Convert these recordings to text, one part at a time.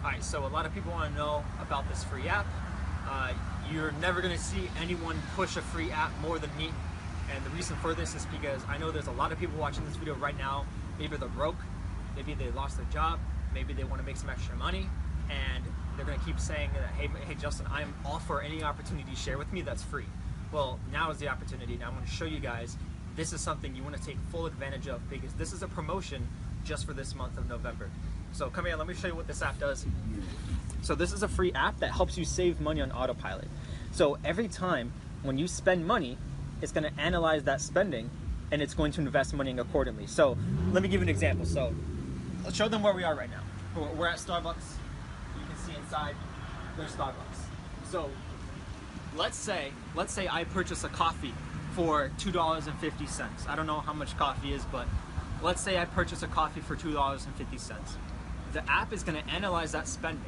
Alright, so a lot of people want to know about this free app. You're never going to see anyone push a free app more than me. And the reason for this is because I know there's a lot of people watching this video right now. Maybe they're broke, maybe they lost their job, maybe they want to make some extra money, and they're going to keep saying that, hey Justin, I'm all for any opportunity you share with me that's free. Well, now is the opportunity. Now I'm going to show you guys this is something you want to take full advantage of, because this is a promotion just for this month of November. So come here, let me show you what this app does. So this is a free app that helps you save money on autopilot. So every time when you spend money, it's going to analyze that spending and it's going to invest money accordingly. So let me give you an example. So let's show them where we are right now. We're at Starbucks. You can see inside, there's Starbucks. So let's say I purchase a coffee for $2.50. I don't know how much coffee is, but let's say I purchase a coffee for $2.50. The app is going to analyze that spending,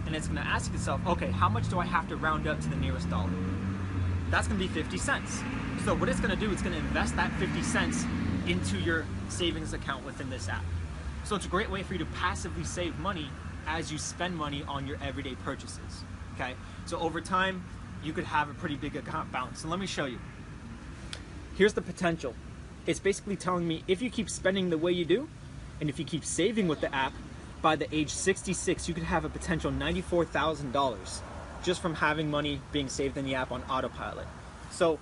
and it's going to ask itself, okay, how much do I have to round up to the nearest dollar? That's going to be 50 cents. So what it's going to do, it's going to invest that 50 cents into your savings account within this app. So it's a great way for you to passively save money as you spend money on your everyday purchases. Okay, so over time, you could have a pretty big account balance. So let me show you. Here's the potential. It's basically telling me if you keep spending the way you do, and if you keep saving with the app, by the age 66, you could have a potential $94,000 just from having money being saved in the app on autopilot. So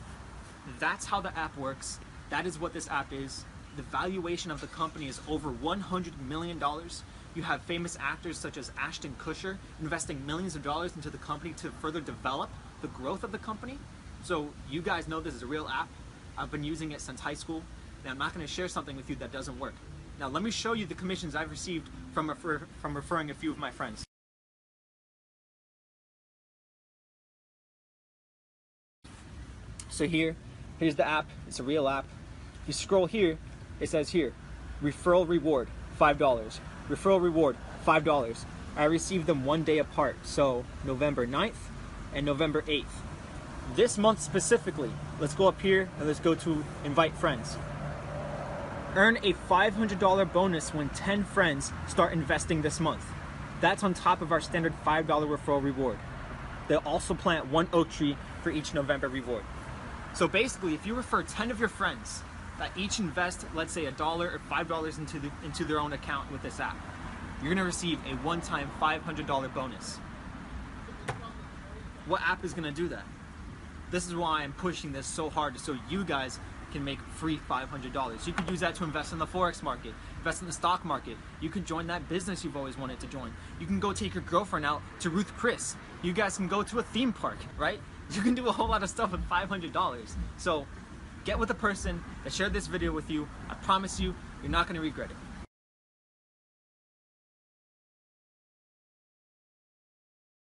that's how the app works. That is what this app is. The valuation of the company is over $100 million. You have famous actors such as Ashton Kutcher investing millions of dollars into the company to further develop the growth of the company. So you guys know this is a real app. I've been using it since high school, and I'm not going to share something with you that doesn't work. Now let me show you the commissions I've received from referring a few of my friends. So here's the app. It's a real app. If you scroll here, it says here, referral reward, $5. Referral reward, $5. I received them one day apart, so November 9th and November 8th. This month specifically, let's go up here and let's go to invite friends. Earn a $500 bonus when 10 friends start investing this month. That's on top of our standard $5 referral reward. They'll also plant one oak tree for each November reward. So basically, if you refer 10 of your friends that each invest, let's say $1 or $5 into their own account with this app, you're gonna receive a one-time $500 bonus. What app is gonna do that? This is why I'm pushing this so hard, so you guys can make free $500. You could use that to invest in the Forex market, invest in the stock market. You could join that business you've always wanted to join. You can go take your girlfriend out to Ruth Chris. You guys can go to a theme park, right? You can do a whole lot of stuff with $500. So get with a person that shared this video with you. I promise you, you're not gonna regret it.